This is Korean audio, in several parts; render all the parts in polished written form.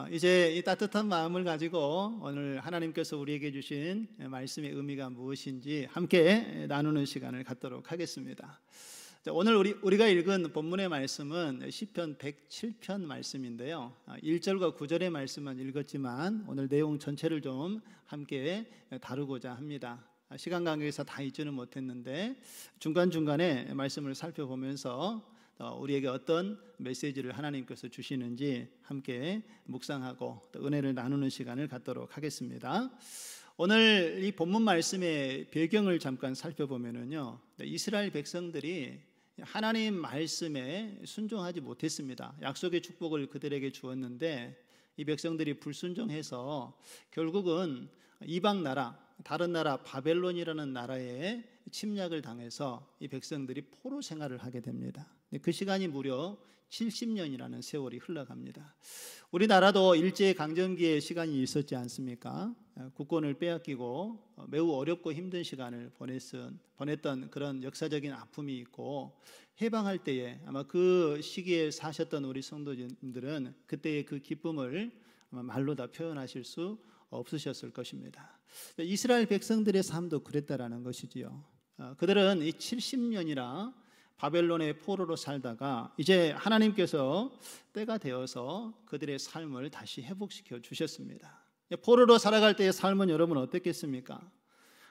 이제 이 따뜻한 마음을 가지고 오늘 하나님께서 우리에게 주신 말씀의 의미가 무엇인지 함께 나누는 시간을 갖도록 하겠습니다. 오늘 우리가 읽은 본문의 말씀은 시편 107편 말씀인데요. 1절과 9절의 말씀만 읽었지만 오늘 내용 전체를 좀 함께 다루고자 합니다. 시간 관계에서 다 읽지는 못했는데 중간중간에 말씀을 살펴보면서 우리에게 어떤 메시지를 하나님께서 주시는지 함께 묵상하고 또 은혜를 나누는 시간을 갖도록 하겠습니다. 오늘 이 본문 말씀의 배경을 잠깐 살펴보면요, 이스라엘 백성들이 하나님 말씀에 순종하지 못했습니다. 약속의 축복을 그들에게 주었는데 이 백성들이 불순종해서 결국은 이방 나라, 다른 나라 바벨론이라는 나라에 침략을 당해서 이 백성들이 포로 생활을 하게 됩니다. 그 시간이 무려 70년이라는 세월이 흘러갑니다. 우리나라도 일제강점기의 시간이 있었지 않습니까? 국권을 빼앗기고 매우 어렵고 힘든 시간을 보냈던 그런 역사적인 아픔이 있고, 해방할 때에 아마 그 시기에 사셨던 우리 성도님들은 그때의 그 기쁨을 아마 말로 다 표현하실 수 없으셨을 것입니다. 이스라엘 백성들의 삶도 그랬다라는 것이지요. 그들은 이 70년이나 바벨론의 포로로 살다가 이제 하나님께서 때가 되어서 그들의 삶을 다시 회복시켜 주셨습니다. 포로로 살아갈 때의 삶은 여러분 어땠겠습니까?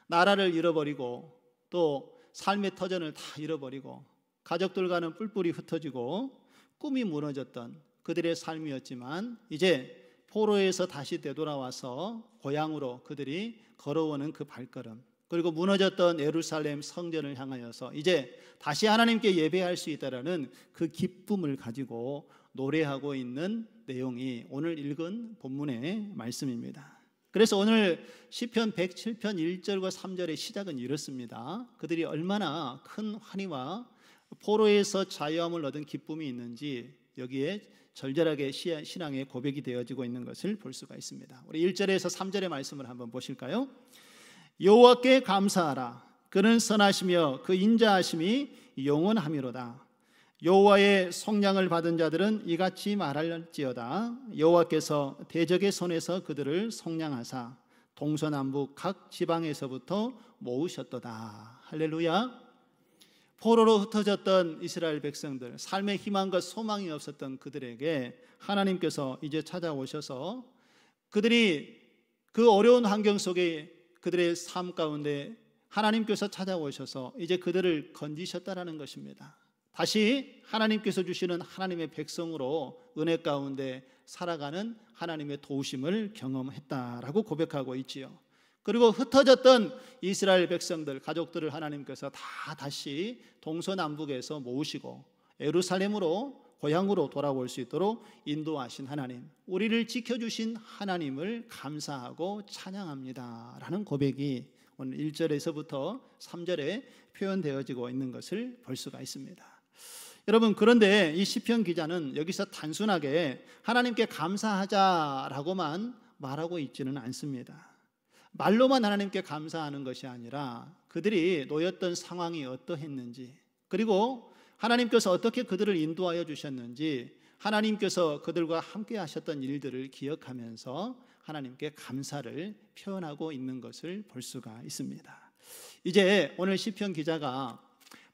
나라를 잃어버리고 또 삶의 터전을 다 잃어버리고 가족들과는 뿔뿔이 흩어지고 꿈이 무너졌던 그들의 삶이었지만, 이제 포로에서 다시 되돌아와서 고향으로 그들이 걸어오는 그 발걸음, 그리고 무너졌던 예루살렘 성전을 향하여서 이제 다시 하나님께 예배할 수 있다라는 그 기쁨을 가지고 노래하고 있는 내용이 오늘 읽은 본문의 말씀입니다. 그래서 오늘 시편 107편 1절과 3절의 시작은 이렇습니다. 그들이 얼마나 큰 환희와 포로에서 자유함을 얻은 기쁨이 있는지 여기에 절절하게 신앙의 고백이 되어지고 있는 것을 볼 수가 있습니다. 우리 1절에서 3절의 말씀을 한번 보실까요? 여호와께 감사하라. 그는 선하시며 그 인자하심이 영원하미로다. 여호와의 속량을 받은 자들은 이같이 말할지어다. 여호와께서 대적의 손에서 그들을 속량하사 동서남북 각 지방에서부터 모으셨도다. 할렐루야. 포로로 흩어졌던 이스라엘 백성들, 삶의 희망과 소망이 없었던 그들에게 하나님께서 이제 찾아오셔서 그들이 그 어려운 환경 속에 그들의 삶 가운데 하나님께서 찾아오셔서 이제 그들을 건지셨다라는 것입니다. 다시 하나님께서 주시는 하나님의 백성으로 은혜 가운데 살아가는 하나님의 도우심을 경험했다라고 고백하고 있지요. 그리고 흩어졌던 이스라엘 백성들, 가족들을 하나님께서 다 다시 동서남북에서 모으시고 예루살렘으로, 고향으로 돌아올 수 있도록 인도하신 하나님, 우리를 지켜주신 하나님을 감사하고 찬양합니다 라는 고백이 오늘 1절에서부터 3절에 표현되어지고 있는 것을 볼 수가 있습니다. 여러분, 그런데 이 시편 기자는 여기서 단순하게 하나님께 감사하자라고만 말하고 있지는 않습니다. 말로만 하나님께 감사하는 것이 아니라 그들이 놓였던 상황이 어떠했는지, 그리고 하나님께서 어떻게 그들을 인도하여 주셨는지, 하나님께서 그들과 함께 하셨던 일들을 기억하면서 하나님께 감사를 표현하고 있는 것을 볼 수가 있습니다. 이제 오늘 시편 기자가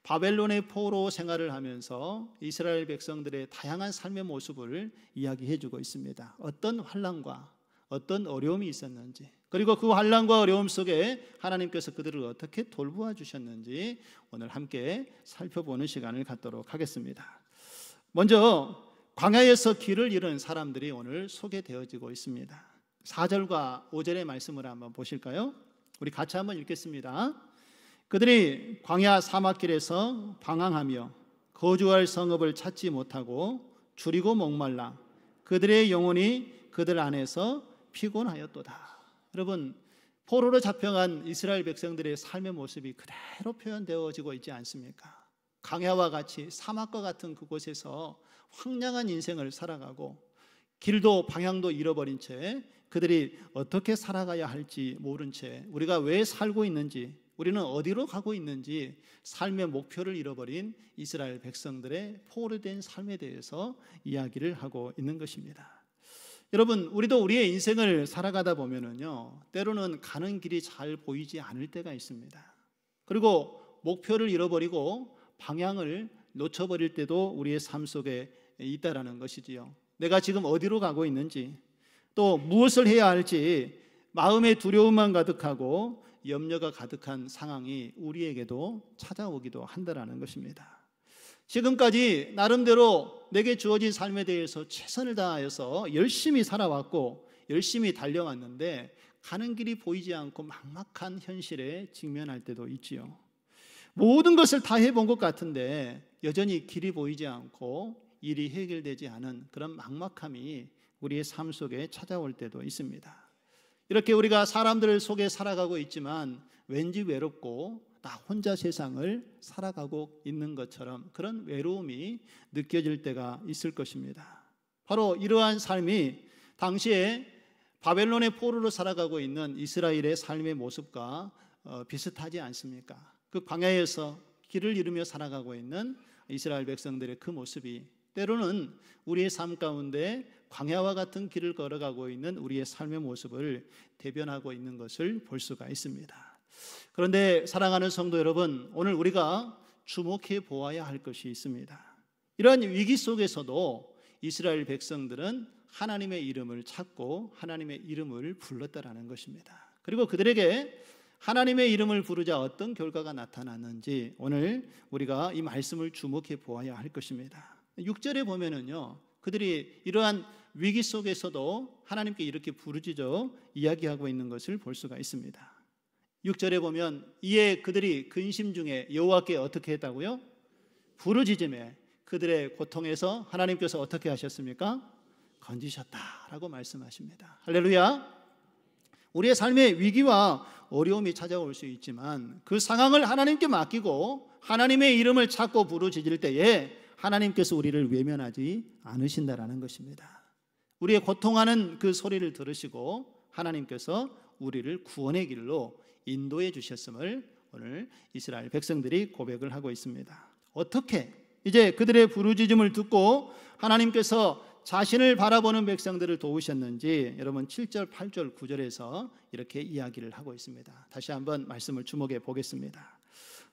바벨론의 포로 생활을 하면서 이스라엘 백성들의 다양한 삶의 모습을 이야기해 주고 있습니다. 어떤 환난과 어떤 어려움이 있었는지, 그리고 그 환난과 어려움 속에 하나님께서 그들을 어떻게 돌보아 주셨는지 오늘 함께 살펴보는 시간을 갖도록 하겠습니다. 먼저 광야에서 길을 잃은 사람들이 오늘 소개되어지고 있습니다. 4절과 5절의 말씀을 한번 보실까요? 우리 같이 한번 읽겠습니다. 그들이 광야 사막길에서 방황하며 거주할 성읍을 찾지 못하고 줄이고 목말라 그들의 영혼이 그들 안에서 피곤하였도다. 여러분, 포로로 잡혀간 이스라엘 백성들의 삶의 모습이 그대로 표현되어지고 있지 않습니까? 광야와 같이 사막과 같은 그곳에서 황량한 인생을 살아가고 길도 방향도 잃어버린 채 그들이 어떻게 살아가야 할지 모른 채, 우리가 왜 살고 있는지, 우리는 어디로 가고 있는지 삶의 목표를 잃어버린 이스라엘 백성들의 포로된 삶에 대해서 이야기를 하고 있는 것입니다. 여러분, 우리도 우리의 인생을 살아가다 보면은요, 때로는 가는 길이 잘 보이지 않을 때가 있습니다. 그리고 목표를 잃어버리고 방향을 놓쳐버릴 때도 우리의 삶 속에 있다라는 것이지요. 내가 지금 어디로 가고 있는지, 또 무엇을 해야 할지 마음의 두려움만 가득하고 염려가 가득한 상황이 우리에게도 찾아오기도 한다라는 것입니다. 지금까지 나름대로 내게 주어진 삶에 대해서 최선을 다하여서 열심히 살아왔고 열심히 달려왔는데 가는 길이 보이지 않고 막막한 현실에 직면할 때도 있지요. 모든 것을 다 해본 것 같은데 여전히 길이 보이지 않고 일이 해결되지 않은 그런 막막함이 우리의 삶 속에 찾아올 때도 있습니다. 이렇게 우리가 사람들 속에 살아가고 있지만 왠지 외롭고 나 혼자 세상을 살아가고 있는 것처럼 그런 외로움이 느껴질 때가 있을 것입니다. 바로 이러한 삶이 당시에 바벨론의 포로로 살아가고 있는 이스라엘의 삶의 모습과 비슷하지 않습니까? 그 광야에서 길을 잃으며 살아가고 있는 이스라엘 백성들의 그 모습이 때로는 우리의 삶 가운데 광야와 같은 길을 걸어가고 있는 우리의 삶의 모습을 대변하고 있는 것을 볼 수가 있습니다. 그런데 사랑하는 성도 여러분, 오늘 우리가 주목해 보아야 할 것이 있습니다. 이러한 위기 속에서도 이스라엘 백성들은 하나님의 이름을 찾고 하나님의 이름을 불렀다라는 것입니다. 그리고 그들에게 하나님의 이름을 부르자 어떤 결과가 나타났는지 오늘 우리가 이 말씀을 주목해 보아야 할 것입니다. 6절에 보면은요, 그들이 이러한 위기 속에서도 하나님께 이렇게 부르짖어 이야기하고 있는 것을 볼 수가 있습니다. 6절에 보면 이에 그들이 근심 중에 여호와께 어떻게 했다고요? 부르짖음에 그들의 고통에서 하나님께서 어떻게 하셨습니까? 건지셨다라고 말씀하십니다. 할렐루야. 우리의 삶의 위기와 어려움이 찾아올 수 있지만 그 상황을 하나님께 맡기고 하나님의 이름을 찾고 부르짖을 때에 하나님께서 우리를 외면하지 않으신다라는 것입니다. 우리의 고통하는 그 소리를 들으시고 하나님께서 우리를 구원의 길로 인도해 주셨음을 오늘 이스라엘 백성들이 고백을 하고 있습니다. 어떻게 이제 그들의 부르짖음을 듣고 하나님께서 자신을 바라보는 백성들을 도우셨는지 여러분 7절, 8절, 9절에서 이렇게 이야기를 하고 있습니다. 다시 한번 말씀을 주목해 보겠습니다.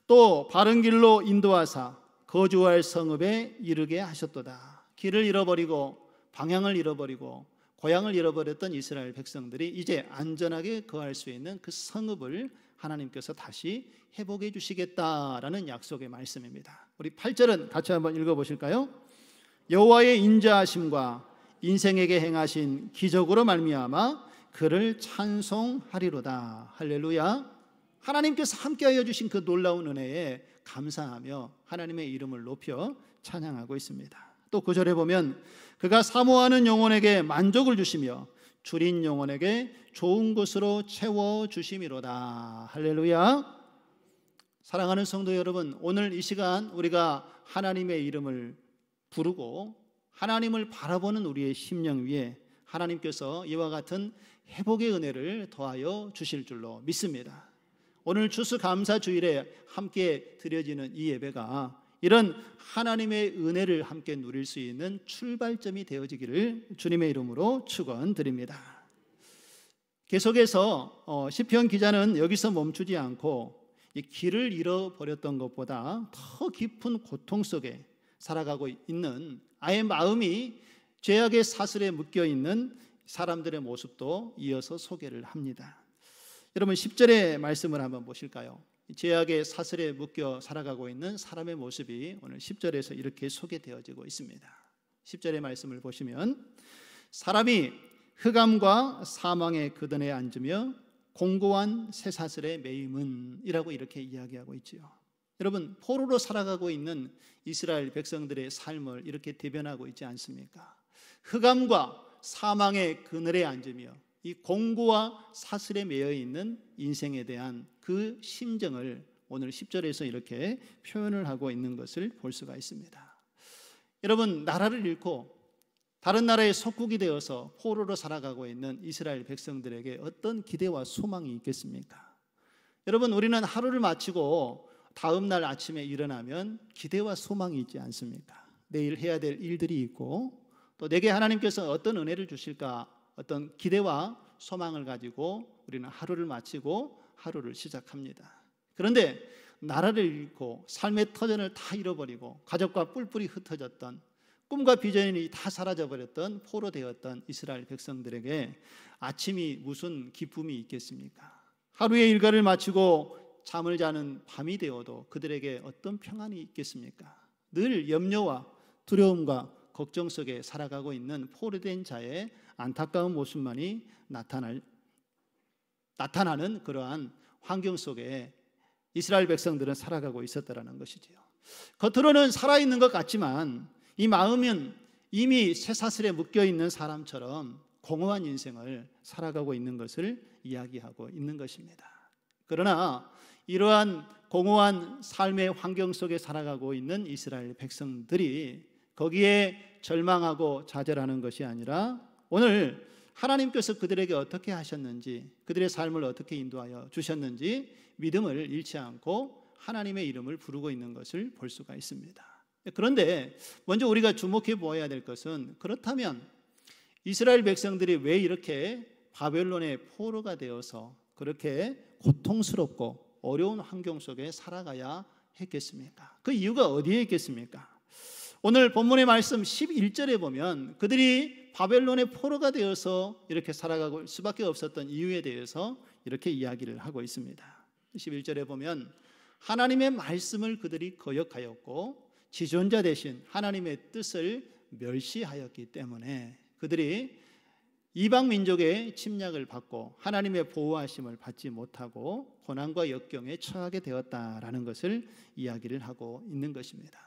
또 바른 길로 인도하사 거주할 성읍에 이르게 하셨도다. 길을 잃어버리고 방향을 잃어버리고 고향을 잃어버렸던 이스라엘 백성들이 이제 안전하게 거할 수 있는 그 성읍을 하나님께서 다시 회복해 주시겠다라는 약속의 말씀입니다. 우리 8절은 같이 한번 읽어보실까요? 여호와의 인자하심과 인생에게 행하신 기적으로 말미암아 그를 찬송하리로다. 할렐루야. 하나님께서 함께하여 주신 그 놀라운 은혜에 감사하며 하나님의 이름을 높여 찬양하고 있습니다. 또 9절에 보면 그가 사모하는 영혼에게 만족을 주시며 줄인 영혼에게 좋은 것으로 채워주심이로다. 할렐루야. 사랑하는 성도 여러분, 오늘 이 시간 우리가 하나님의 이름을 부르고 하나님을 바라보는 우리의 심령 위에 하나님께서 이와 같은 회복의 은혜를 더하여 주실 줄로 믿습니다. 오늘 추수감사주일에 함께 드려지는 이 예배가 이런 하나님의 은혜를 함께 누릴 수 있는 출발점이 되어지기를 주님의 이름으로 축원드립니다. 계속해서 시편 기자는 여기서 멈추지 않고 이 길을 잃어버렸던 것보다 더 깊은 고통 속에 살아가고 있는 아예 마음이 죄악의 사슬에 묶여 있는 사람들의 모습도 이어서 소개를 합니다. 여러분 10절의 말씀을 한번 보실까요? 죄악의 사슬에 묶여 살아가고 있는 사람의 모습이 오늘 10절에서 이렇게 소개되어지고 있습니다. 10절의 말씀을 보시면 사람이 흑암과 사망의 그늘에 앉으며 공고한 쇠사슬에 매임은 이라고 이렇게 이야기하고 있지요. 여러분 포로로 살아가고 있는 이스라엘 백성들의 삶을 이렇게 대변하고 있지 않습니까? 흑암과 사망의 그늘에 앉으며 이 공고와 사슬에 매여 있는 인생에 대한 그 심정을 오늘 10절에서 이렇게 표현을 하고 있는 것을 볼 수가 있습니다. 여러분 나라를 잃고 다른 나라의 속국이 되어서 포로로 살아가고 있는 이스라엘 백성들에게 어떤 기대와 소망이 있겠습니까? 여러분 우리는 하루를 마치고 다음 날 아침에 일어나면 기대와 소망이 있지 않습니까? 내일 해야 될 일들이 있고 또 내게 하나님께서 어떤 은혜를 주실까, 어떤 기대와 소망을 가지고 우리는 하루를 마치고 하루를 시작합니다. 그런데 나라를 잃고 삶의 터전을 다 잃어버리고 가족과 뿔뿔이 흩어졌던, 꿈과 비전이 다 사라져버렸던, 포로 되었던 이스라엘 백성들에게 아침이 무슨 기쁨이 있겠습니까? 하루의 일과를 마치고 잠을 자는 밤이 되어도 그들에게 어떤 평안이 있겠습니까? 늘 염려와 두려움과 걱정 속에 살아가고 있는 포로된 자의 안타까운 모습만이 나타나는 그러한 환경 속에 이스라엘 백성들은 살아가고 있었다는 것이지요. 겉으로는 살아있는 것 같지만 이 마음은 이미 쇠사슬에 묶여있는 사람처럼 공허한 인생을 살아가고 있는 것을 이야기하고 있는 것입니다. 그러나 이러한 공허한 삶의 환경 속에 살아가고 있는 이스라엘 백성들이 거기에 절망하고 좌절하는 것이 아니라 오늘 하나님께서 그들에게 어떻게 하셨는지, 그들의 삶을 어떻게 인도하여 주셨는지 믿음을 잃지 않고 하나님의 이름을 부르고 있는 것을 볼 수가 있습니다. 그런데 먼저 우리가 주목해 보아야 될 것은, 그렇다면 이스라엘 백성들이 왜 이렇게 바벨론의 포로가 되어서 그렇게 고통스럽고 어려운 환경 속에 살아가야 했겠습니까? 그 이유가 어디에 있겠습니까? 오늘 본문의 말씀 11절에 보면 그들이 바벨론의 포로가 되어서 이렇게 살아가고 수밖에 없었던 이유에 대해서 이렇게 이야기를 하고 있습니다. 11절에 보면 하나님의 말씀을 그들이 거역하였고 지존자 대신 하나님의 뜻을 멸시하였기 때문에 그들이 이방 민족의 침략을 받고 하나님의 보호하심을 받지 못하고 고난과 역경에 처하게 되었다라는 것을 이야기를 하고 있는 것입니다.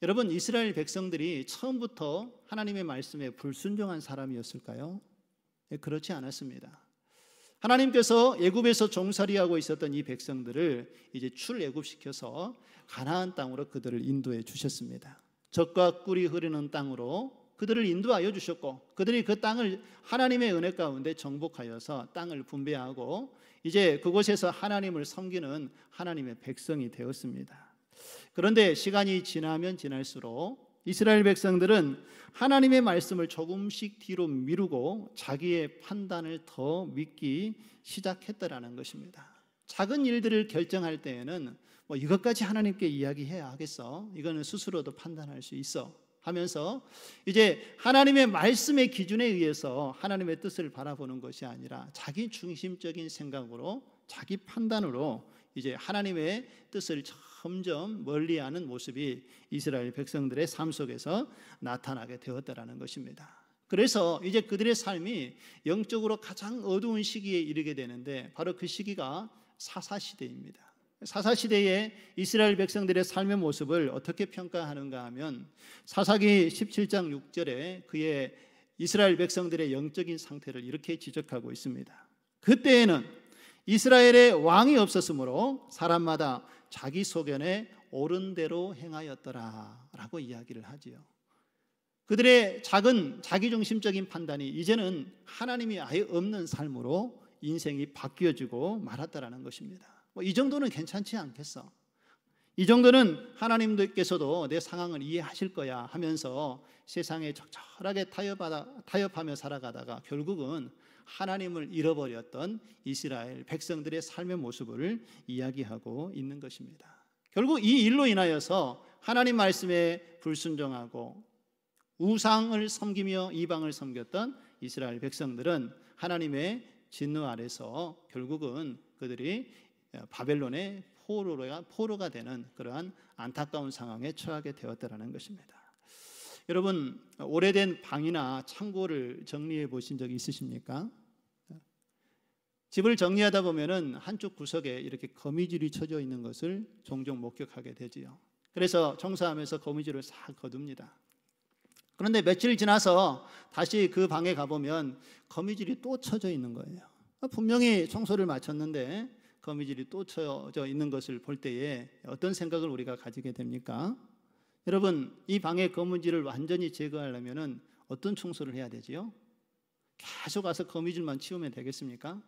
여러분, 이스라엘 백성들이 처음부터 하나님의 말씀에 불순종한 사람이었을까요? 그렇지 않았습니다. 하나님께서 애굽에서 종살이하고 있었던 이 백성들을 이제 출애굽시켜서 가나안 땅으로 그들을 인도해 주셨습니다. 젖과 꿀이 흐르는 땅으로 그들을 인도하여 주셨고 그들이 그 땅을 하나님의 은혜 가운데 정복하여서 땅을 분배하고 이제 그곳에서 하나님을 섬기는 하나님의 백성이 되었습니다. 그런데 시간이 지나면 지날수록 이스라엘 백성들은 하나님의 말씀을 조금씩 뒤로 미루고 자기의 판단을 더 믿기 시작했다라는 것입니다. 작은 일들을 결정할 때에는 이것까지 하나님께 이야기해야 하겠어, 이거는 스스로도 판단할 수 있어 하면서 이제 하나님의 말씀의 기준에 의해서 하나님의 뜻을 바라보는 것이 아니라 자기 중심적인 생각으로, 자기 판단으로 이제 하나님의 뜻을 점점 멀리하는 모습이 이스라엘 백성들의 삶 속에서 나타나게 되었다라는 것입니다. 그래서 이제 그들의 삶이 영적으로 가장 어두운 시기에 이르게 되는데 바로 그 시기가 사사시대입니다. 사사시대의 이스라엘 백성들의 삶의 모습을 어떻게 평가하는가 하면 사사기 17장 6절에 그의 이스라엘 백성들의 영적인 상태를 이렇게 지적하고 있습니다. 그때에는 이스라엘에 왕이 없었으므로 사람마다 자기 소견에 옳은 대로 행하였더라 라고 이야기를 하지요. 그들의 작은 자기중심적인 판단이 이제는 하나님이 아예 없는 삶으로 인생이 바뀌어지고 말았다라는 것입니다. 이 정도는 괜찮지 않겠어, 이 정도는 하나님께서도 내 상황을 이해하실 거야 하면서 세상에 적절하게 타협하며 살아가다가 결국은 하나님을 잃어버렸던 이스라엘 백성들의 삶의 모습을 이야기하고 있는 것입니다. 결국 이 일로 인하여서 하나님 말씀에 불순종하고 우상을 섬기며 이방을 섬겼던 이스라엘 백성들은 하나님의 진노 아래서 결국은 그들이 바벨론의 포로가 되는 그러한 안타까운 상황에 처하게 되었다는 것입니다. 여러분, 오래된 방이나 창고를 정리해 보신 적이 있으십니까? 집을 정리하다 보면은 한쪽 구석에 이렇게 거미줄이 쳐져 있는 것을 종종 목격하게 되지요. 그래서 청소하면서 거미줄을 싹 거둡니다. 그런데 며칠 지나서 다시 그 방에 가보면 거미줄이 또 쳐져 있는 거예요. 분명히 청소를 마쳤는데 거미줄이 또 쳐져 있는 것을 볼 때에 어떤 생각을 우리가 가지게 됩니까? 여러분, 이 방의 거미줄을 완전히 제거하려면 어떤 청소를 해야 되지요? 계속 가서 거미줄만 치우면 되겠습니까?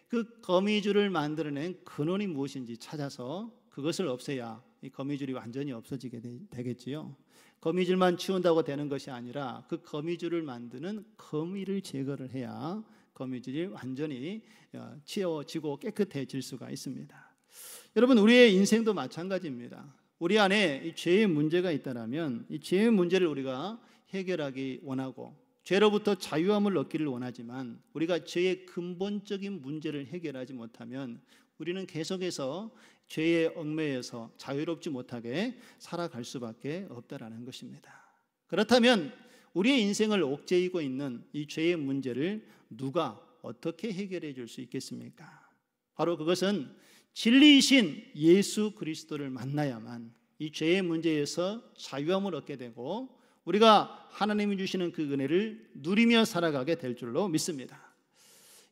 그 거미줄을 만들어낸 근원이 무엇인지 찾아서 그것을 없애야 이 거미줄이 완전히 없어지게 되겠지요. 거미줄만 치운다고 되는 것이 아니라 그 거미줄을 만드는 거미를 제거를 해야 거미줄이 완전히 치워지고 깨끗해질 수가 있습니다. 여러분, 우리의 인생도 마찬가지입니다. 우리 안에 이 죄의 문제가 있다면 이 죄의 문제를 우리가 해결하기 원하고 죄로부터 자유함을 얻기를 원하지만 우리가 죄의 근본적인 문제를 해결하지 못하면 우리는 계속해서 죄에 얽매여서 자유롭지 못하게 살아갈 수밖에 없다라는 것입니다. 그렇다면 우리의 인생을 옥죄이고 있는 이 죄의 문제를 누가 어떻게 해결해 줄 수 있겠습니까? 바로 그것은 진리이신 예수 그리스도를 만나야만 이 죄의 문제에서 자유함을 얻게 되고 우리가 하나님이 주시는 그 은혜를 누리며 살아가게 될 줄로 믿습니다.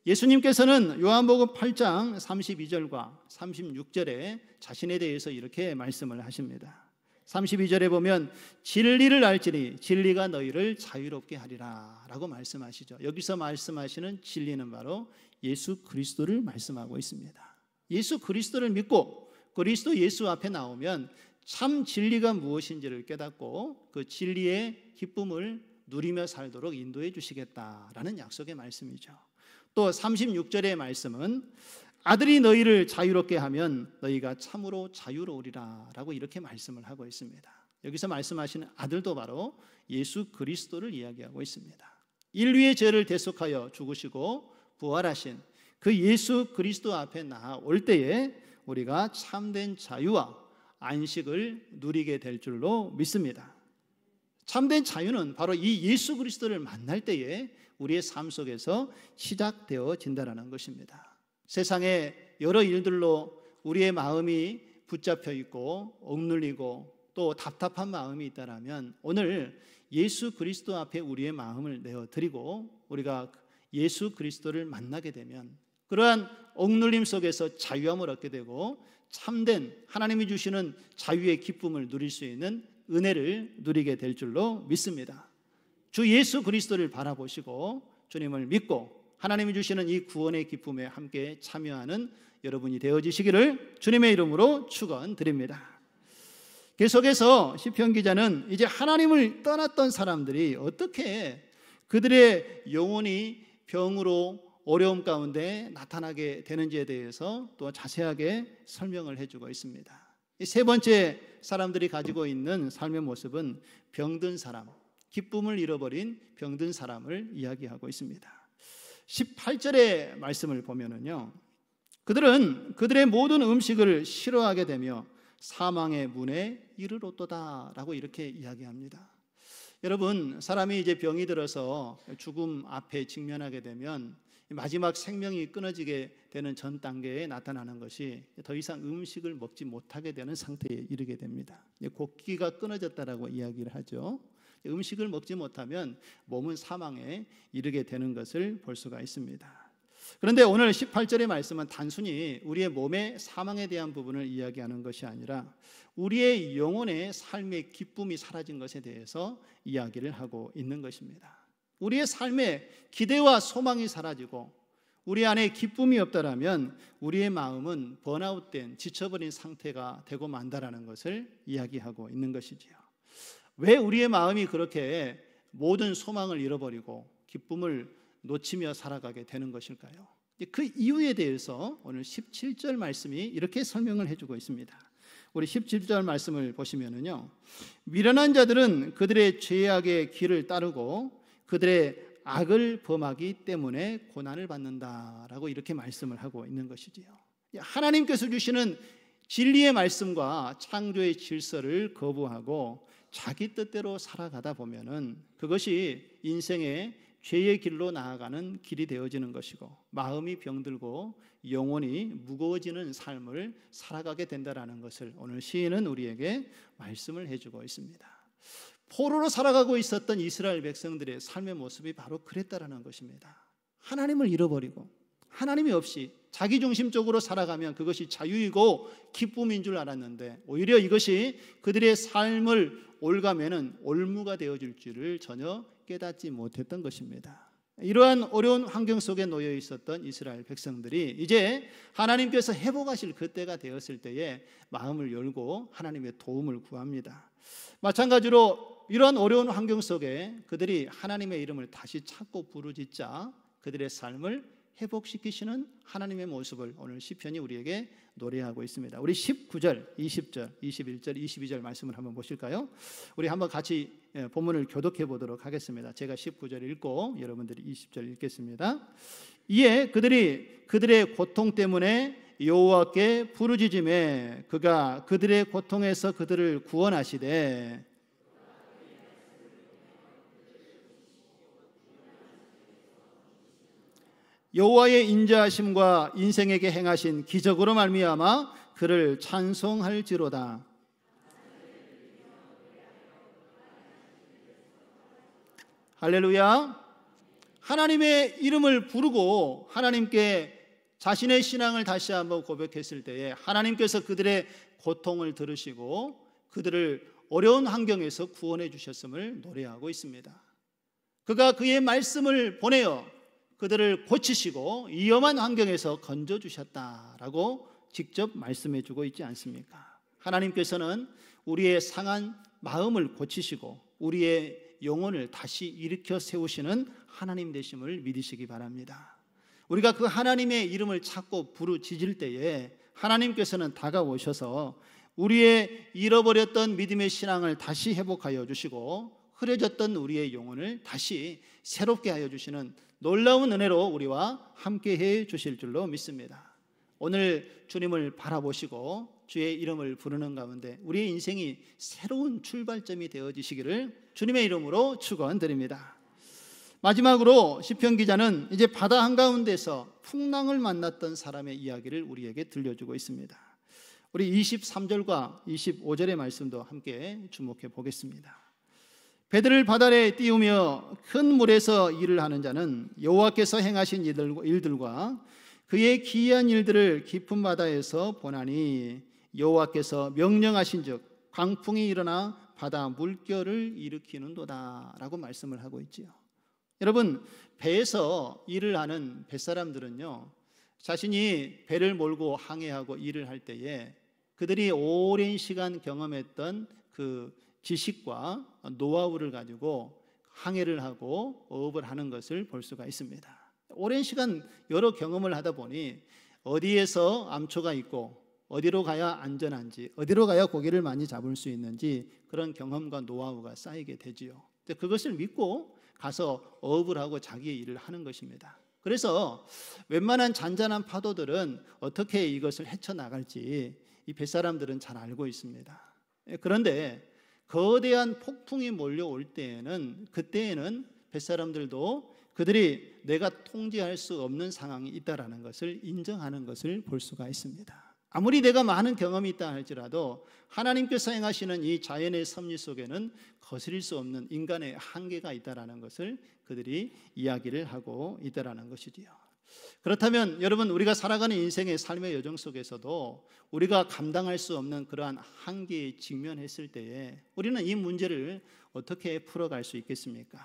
예수님께서는 요한복음 8장 32절과 36절에 자신에 대해서 이렇게 말씀을 하십니다. 32절에 보면 진리를 알지니 진리가 너희를 자유롭게 하리라 라고 말씀하시죠. 여기서 말씀하시는 진리는 바로 예수 그리스도를 말씀하고 있습니다. 예수 그리스도를 믿고 그리스도 예수 앞에 나오면 참 진리가 무엇인지를 깨닫고 그 진리의 기쁨을 누리며 살도록 인도해 주시겠다라는 약속의 말씀이죠. 또 36절의 말씀은 아들이 너희를 자유롭게 하면 너희가 참으로 자유로우리라 라고 이렇게 말씀을 하고 있습니다. 여기서 말씀하시는 아들도 바로 예수 그리스도를 이야기하고 있습니다. 인류의 죄를 대속하여 죽으시고 부활하신 그 예수 그리스도 앞에 나올 때에 우리가 참된 자유와 안식을 누리게 될 줄로 믿습니다. 참된 자유는 바로 이 예수 그리스도를 만날 때에 우리의 삶 속에서 시작되어진다는 것입니다. 세상의 여러 일들로 우리의 마음이 붙잡혀 있고 억눌리고 또 답답한 마음이 있다면 오늘 예수 그리스도 앞에 우리의 마음을 내어드리고 우리가 예수 그리스도를 만나게 되면 그러한 억눌림 속에서 자유함을 얻게 되고 참된 하나님이 주시는 자유의 기쁨을 누릴 수 있는 은혜를 누리게 될 줄로 믿습니다. 주 예수 그리스도를 바라보시고 주님을 믿고 하나님이 주시는 이 구원의 기쁨에 함께 참여하는 여러분이 되어지시기를 주님의 이름으로 축원드립니다. 계속해서 시편 기자는 이제 하나님을 떠났던 사람들이 어떻게 그들의 영혼이 병으로 어려움 가운데 나타나게 되는지에 대해서 또 자세하게 설명을 해주고 있습니다. 이 세 번째 사람들이 가지고 있는 삶의 모습은 병든 사람, 기쁨을 잃어버린 병든 사람을 이야기하고 있습니다. 18절의 말씀을 보면은요, 그들은 그들의 모든 음식을 싫어하게 되며 사망의 문에 이르렀도다라고 이렇게 이야기합니다. 여러분, 사람이 이제 병이 들어서 죽음 앞에 직면하게 되면 마지막 생명이 끊어지게 되는 전 단계에 나타나는 것이 더 이상 음식을 먹지 못하게 되는 상태에 이르게 됩니다. 곡기가 끊어졌다라고 이야기를 하죠. 음식을 먹지 못하면 몸은 사망에 이르게 되는 것을 볼 수가 있습니다. 그런데 오늘 18절의 말씀은 단순히 우리의 몸의 사망에 대한 부분을 이야기하는 것이 아니라 우리의 영혼의 삶의 기쁨이 사라진 것에 대해서 이야기를 하고 있는 것입니다. 우리의 삶에 기대와 소망이 사라지고 우리 안에 기쁨이 없다라면 우리의 마음은 번아웃된 지쳐버린 상태가 되고 만다라는 것을 이야기하고 있는 것이지요. 왜 우리의 마음이 그렇게 모든 소망을 잃어버리고 기쁨을 놓치며 살아가게 되는 것일까요? 그 이유에 대해서 오늘 17절 말씀이 이렇게 설명을 해주고 있습니다. 우리 17절 말씀을 보시면은요, 미련한 자들은 그들의 죄악의 길을 따르고 그들의 악을 범하기 때문에 고난을 받는다라고 이렇게 말씀을 하고 있는 것이지요. 하나님께서 주시는 진리의 말씀과 창조의 질서를 거부하고 자기 뜻대로 살아가다 보면은 그것이 인생의 죄의 길로 나아가는 길이 되어지는 것이고 마음이 병들고 영혼이 무거워지는 삶을 살아가게 된다라는 것을 오늘 시인은 우리에게 말씀을 해주고 있습니다. 포로로 살아가고 있었던 이스라엘 백성들의 삶의 모습이 바로 그랬다라는 것입니다. 하나님을 잃어버리고 하나님이 없이 자기중심적으로 살아가면 그것이 자유이고 기쁨인 줄 알았는데 오히려 이것이 그들의 삶을 올가매는 올무가 되어질 줄을 전혀 깨닫지 못했던 것입니다. 이러한 어려운 환경 속에 놓여 있었던 이스라엘 백성들이 이제 하나님께서 회복하실 그때가 되었을 때에 마음을 열고 하나님의 도움을 구합니다. 마찬가지로 이러한 어려운 환경 속에 그들이 하나님의 이름을 다시 찾고 부르짖자 그들의 삶을 회복시키시는 하나님의 모습을 오늘 시편이 우리에게 노래하고 있습니다. 우리 19절, 20절, 21절, 22절 말씀을 한번 보실까요? 우리 한번 같이 본문을 교독해 보도록 하겠습니다. 제가 19절 읽고 여러분들이 20절 읽겠습니다. 이에 그들이 그들의 고통 때문에 여호와께 부르짖음에 그가 그들의 고통에서 그들을 구원하시되 여호와의 인자하심과 인생에게 행하신 기적으로 말미암아 그를 찬송할지로다. 할렐루야. 하나님의 이름을 부르고 하나님께 자신의 신앙을 다시 한번 고백했을 때에 하나님께서 그들의 고통을 들으시고 그들을 어려운 환경에서 구원해 주셨음을 노래하고 있습니다. 그가 그의 말씀을 보내어 그들을 고치시고 위험한 환경에서 건져주셨다라고 직접 말씀해 주고 있지 않습니까? 하나님께서는 우리의 상한 마음을 고치시고 우리의 영혼을 다시 일으켜 세우시는 하나님 되심을 믿으시기 바랍니다. 우리가 그 하나님의 이름을 찾고 부르짖을 때에 하나님께서는 다가오셔서 우리의 잃어버렸던 믿음의 신앙을 다시 회복하여 주시고 흐려졌던 우리의 영혼을 다시 새롭게 하여 주시는 놀라운 은혜로 우리와 함께해 주실 줄로 믿습니다. 오늘 주님을 바라보시고 주의 이름을 부르는 가운데 우리의 인생이 새로운 출발점이 되어지시기를 주님의 이름으로 축원드립니다. 마지막으로 시편 기자는 이제 바다 한가운데서 풍랑을 만났던 사람의 이야기를 우리에게 들려주고 있습니다. 우리 23절과 25절의 말씀도 함께 주목해 보겠습니다. 배들을 바다에 띄우며 큰 물에서 일을 하는 자는 여호와께서 행하신 일들과 그의 기이한 일들을 깊은 바다에서 보나니 여호와께서 명령하신즉 광풍이 일어나 바다 물결을 일으키는도다 라고 말씀을 하고 있지요. 여러분, 배에서 일을 하는 뱃사람들은요, 자신이 배를 몰고 항해하고 일을 할 때에 그들이 오랜 시간 경험했던 그 지식과 노하우를 가지고 항해를 하고 어업을 하는 것을 볼 수가 있습니다. 오랜 시간 여러 경험을 하다 보니 어디에서 암초가 있고 어디로 가야 안전한지, 어디로 가야 고기를 많이 잡을 수 있는지 그런 경험과 노하우가 쌓이게 되지요. 그것을 믿고 가서 어업을 하고 자기의 일을 하는 것입니다. 그래서 웬만한 잔잔한 파도들은 어떻게 이것을 헤쳐나갈지 이 뱃사람들은 잘 알고 있습니다. 그런데 거대한 폭풍이 몰려올 때에는 그때에는 뱃사람들도 그들이 내가 통제할 수 없는 상황이 있다라는 것을 인정하는 것을 볼 수가 있습니다. 아무리 내가 많은 경험이 있다 할지라도 하나님께서 행하시는 이 자연의 섭리 속에는 거스릴 수 없는 인간의 한계가 있다라는 것을 그들이 이야기를 하고 있다라는 것이지요. 그렇다면 여러분, 우리가 살아가는 인생의 삶의 여정 속에서도 우리가 감당할 수 없는 그러한 한계에 직면했을 때에 우리는 이 문제를 어떻게 풀어갈 수 있겠습니까?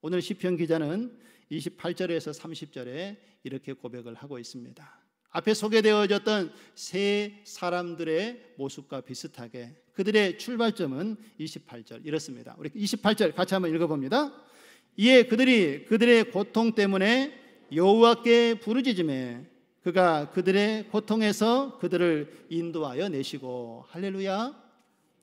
오늘 시편 기자는 28절에서 30절에 이렇게 고백을 하고 있습니다. 앞에 소개되어졌던 세 사람들의 모습과 비슷하게 그들의 출발점은 28절 이렇습니다. 우리 28절 같이 한번 읽어봅니다. 이에 그들이 그들의 고통 때문에 여호와께 부르짖음에 그가 그들의 고통에서 그들을 인도하여 내시고, 할렐루야.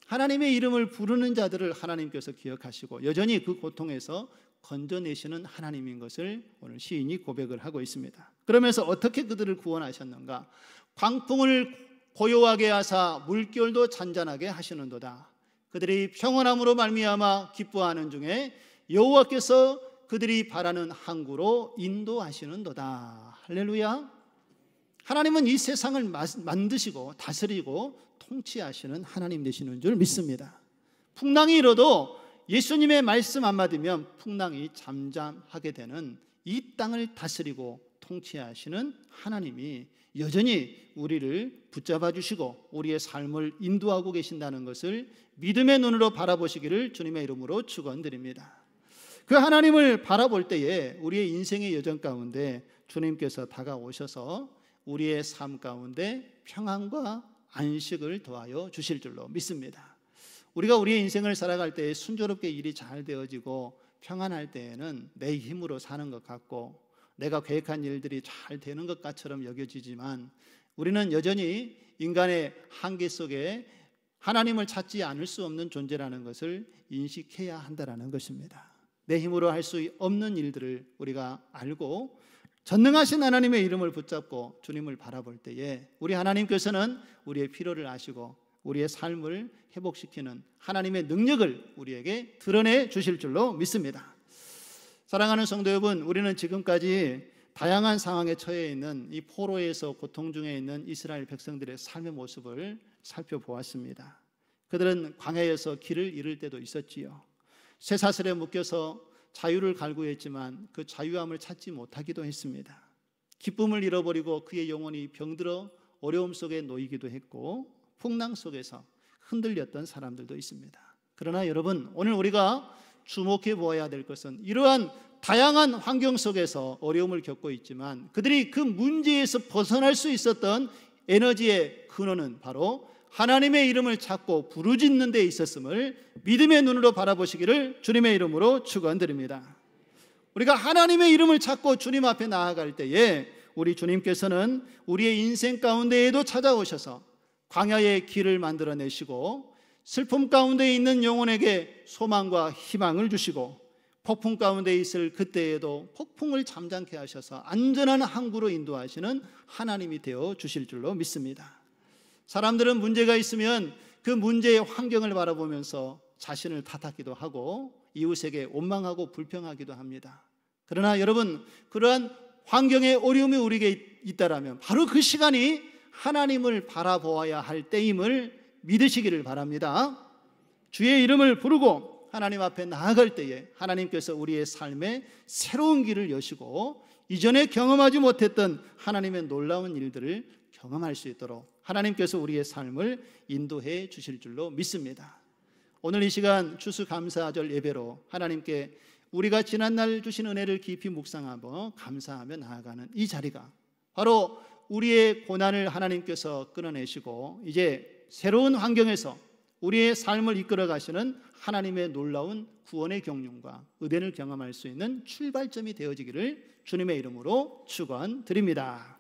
하나님의 이름을 부르는 자들을 하나님께서 기억하시고 여전히 그 고통에서 건져내시는 하나님인 것을 오늘 시인이 고백을 하고 있습니다. 그러면서 어떻게 그들을 구원하셨는가? 광풍을 고요하게 하사 물결도 잔잔하게 하시는도다. 그들이 평온함으로 말미암아 기뻐하는 중에 여호와께서 그들이 바라는 항구로 인도하시는도다. 할렐루야. 하나님은 이 세상을 만드시고 다스리고 통치하시는 하나님 되시는 줄 믿습니다. 풍랑이 일어도 예수님의 말씀 한마디면 풍랑이 잠잠하게 되는 이 땅을 다스리고 통치하시는 하나님이 여전히 우리를 붙잡아 주시고 우리의 삶을 인도하고 계신다는 것을 믿음의 눈으로 바라보시기를 주님의 이름으로 축원드립니다. 그 하나님을 바라볼 때에 우리의 인생의 여정 가운데 주님께서 다가오셔서 우리의 삶 가운데 평안과 안식을 더하여 주실 줄로 믿습니다. 우리가 우리의 인생을 살아갈 때 순조롭게 일이 잘 되어지고 평안할 때에는 내 힘으로 사는 것 같고 내가 계획한 일들이 잘 되는 것 같처럼 여겨지지만 우리는 여전히 인간의 한계 속에 하나님을 찾지 않을 수 없는 존재라는 것을 인식해야 한다는 것입니다. 내 힘으로 할 수 없는 일들을 우리가 알고 전능하신 하나님의 이름을 붙잡고 주님을 바라볼 때에 우리 하나님께서는 우리의 필요를 아시고 우리의 삶을 회복시키는 하나님의 능력을 우리에게 드러내 주실 줄로 믿습니다. 사랑하는 성도 여러분, 우리는 지금까지 다양한 상황에 처해 있는 이 포로에서 고통 중에 있는 이스라엘 백성들의 삶의 모습을 살펴보았습니다. 그들은 광야에서 길을 잃을 때도 있었지요. 쇠사슬에 묶여서 자유를 갈구했지만 그 자유함을 찾지 못하기도 했습니다. 기쁨을 잃어버리고 그의 영혼이 병들어 어려움 속에 놓이기도 했고 풍랑 속에서 흔들렸던 사람들도 있습니다. 그러나 여러분, 오늘 우리가 주목해 보아야 될 것은 이러한 다양한 환경 속에서 어려움을 겪고 있지만 그들이 그 문제에서 벗어날 수 있었던 에너지의 근원은 바로 하나님의 이름을 찾고 부르짖는 데 있었음을 믿음의 눈으로 바라보시기를 주님의 이름으로 축원드립니다. 우리가 하나님의 이름을 찾고 주님 앞에 나아갈 때에 우리 주님께서는 우리의 인생 가운데에도 찾아오셔서 광야의 길을 만들어내시고 슬픔 가운데 있는 영혼에게 소망과 희망을 주시고 폭풍 가운데 있을 그때에도 폭풍을 잠잠케 하셔서 안전한 항구로 인도하시는 하나님이 되어 주실 줄로 믿습니다. 사람들은 문제가 있으면 그 문제의 환경을 바라보면서 자신을 탓하기도 하고 이웃에게 원망하고 불평하기도 합니다. 그러나 여러분, 그러한 환경의 어려움이 우리에게 있다라면 바로 그 시간이 하나님을 바라보아야 할 때임을 믿으시기를 바랍니다. 주의 이름을 부르고 하나님 앞에 나아갈 때에 하나님께서 우리의 삶에 새로운 길을 여시고 이전에 경험하지 못했던 하나님의 놀라운 일들을 경험할 수 있도록 하나님께서 우리의 삶을 인도해 주실 줄로 믿습니다. 오늘 이 시간 추수감사절 예배로 하나님께 우리가 지난날 주신 은혜를 깊이 묵상하며 감사하며 나아가는 이 자리가 바로 우리의 고난을 하나님께서 끊어내시고 이제 새로운 환경에서 우리의 삶을 이끌어 가시는 하나님의 놀라운 구원의 경륜과 은혜를 경험할 수 있는 출발점이 되어지기를 주님의 이름으로 축원드립니다.